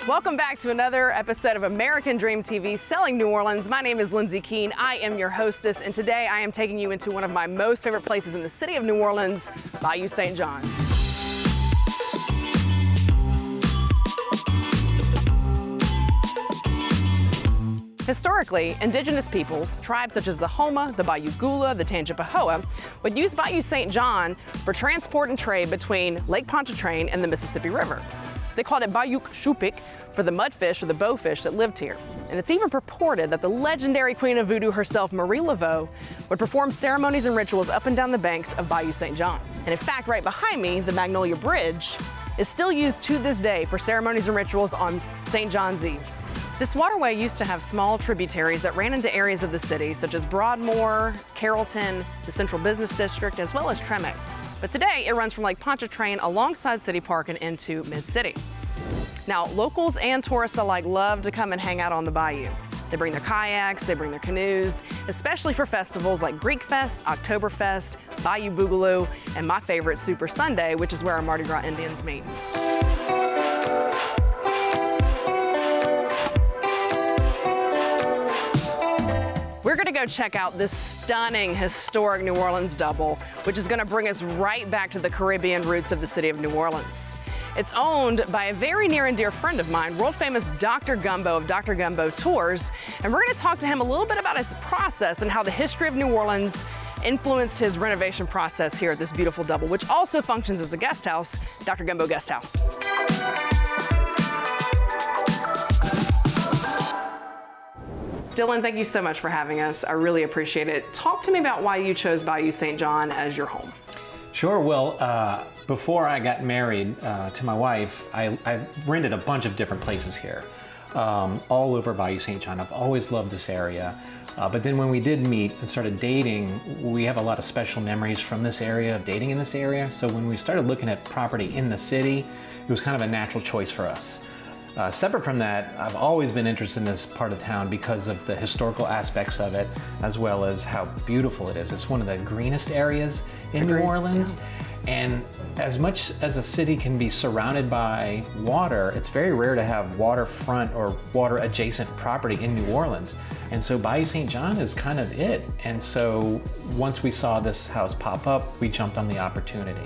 Welcome back to another episode of American Dream TV, Selling New Orleans. My name is Lindsay Keene. I am your hostess, and today I am taking you into one of my most favorite places in the city of New Orleans, Bayou St. John. Historically, indigenous peoples, tribes such as the Homa, the Bayou Gula, the Tangipahoa, would use Bayou St. John for transport and trade between Lake Pontchartrain and the Mississippi River. They called it Bayou Shupik for the mudfish or the bowfish that lived here. And it's even purported that the legendary queen of voodoo herself, Marie Laveau, would perform ceremonies and rituals up and down the banks of Bayou St. John. And in fact, right behind me, the Magnolia Bridge is still used to this day for ceremonies and rituals on St. John's Eve. This waterway used to have small tributaries that ran into areas of the city, such as Broadmoor, Carrollton, the Central Business District, as well as Tremec. But today, it runs from Lake Pontchartrain alongside City Park and into Mid-City. Now, locals and tourists alike love to come and hang out on the bayou. They bring their kayaks, they bring their canoes, especially for festivals like Greek Fest, Oktoberfest, Bayou Boogaloo, and my favorite, Super Sunday, which is where our Mardi Gras Indians meet. We're gonna go check out this stunning, historic New Orleans double, which is gonna bring us right back to the Caribbean roots of the city of New Orleans. It's owned by a very near and dear friend of mine, world famous Doctor Gumbo of Doctor Gumbo Tours, and we're gonna talk to him a little bit about his process and how the history of New Orleans influenced his renovation process here at this beautiful double, which also functions as a guest house, Doctor Gumbo Guesthouse. Dylan, thank you so much for having us. I really appreciate it. Talk to me about why you chose Bayou St. John as your home. Sure. Well, before I got married to my wife, I rented a bunch of different places here, all over Bayou St. John. I've always loved this area. But then when we did meet and started dating, we have a lot of special memories from this area, of dating in this area. So when we started looking at property in the city, it was kind of a natural choice for us. Separate from that, I've always been interested in this part of town because of the historical aspects of it, as well as how beautiful it is. It's one of the greenest areas in New Orleans. Yeah. And as much as a city can be surrounded by water, it's very rare to have waterfront or water adjacent property in New Orleans. And so Bayou St. John is kind of it. And so once we saw this house pop up, we jumped on the opportunity.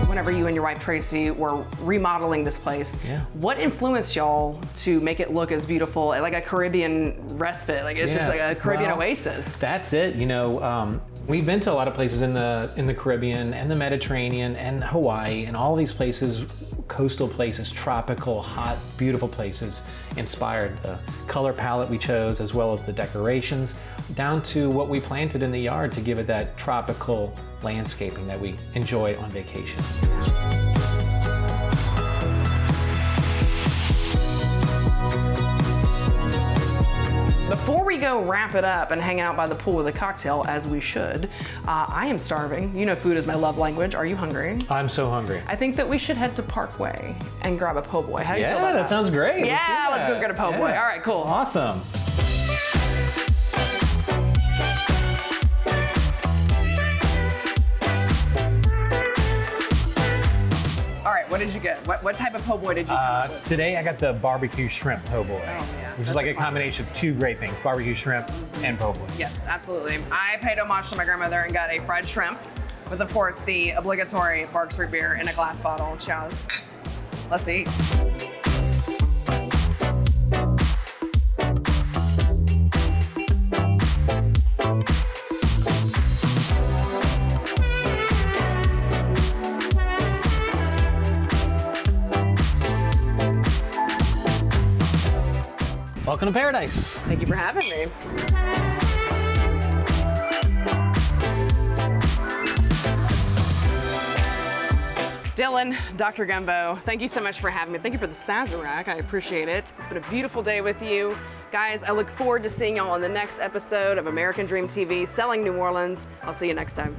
Whenever you and your wife Tracy were remodeling this place, what influenced y'all to make it look as beautiful, like a Caribbean respite? Like it's just like a Caribbean oasis. That's it. You know, we've been to a lot of places in the Caribbean and the Mediterranean and Hawaii and all these places, coastal places, tropical, hot, beautiful places, inspired the color palette we chose as well as the decorations, down to what we planted in the yard to give it that tropical landscaping that we enjoy on vacation. Before we go wrap it up and hang out by the pool with a cocktail, as we should, I am starving. You know food is my love language. Are you hungry? I'm so hungry. I think that we should head to Parkway and grab a po' boy. How do you feel about that sounds great. Yeah, let's go get a po' boy. All right, cool. Awesome. What did you get? What type of po' boy did you get? Today I got the barbecue shrimp po' boy, which is like a combination of two great things, barbecue shrimp and po' boy. Yes, absolutely. I paid homage to my grandmother and got a fried shrimp with, of course, the obligatory Barq root beer in a glass bottle. Cheers. Let's eat. Welcome to paradise. Thank you for having me. Dylan, Dr. Gumbo, thank you so much for having me. Thank you for the Sazerac. I appreciate it. It's been a beautiful day with you. Guys, I look forward to seeing y'all on the next episode of American Dream TV, Selling New Orleans. I'll see you next time.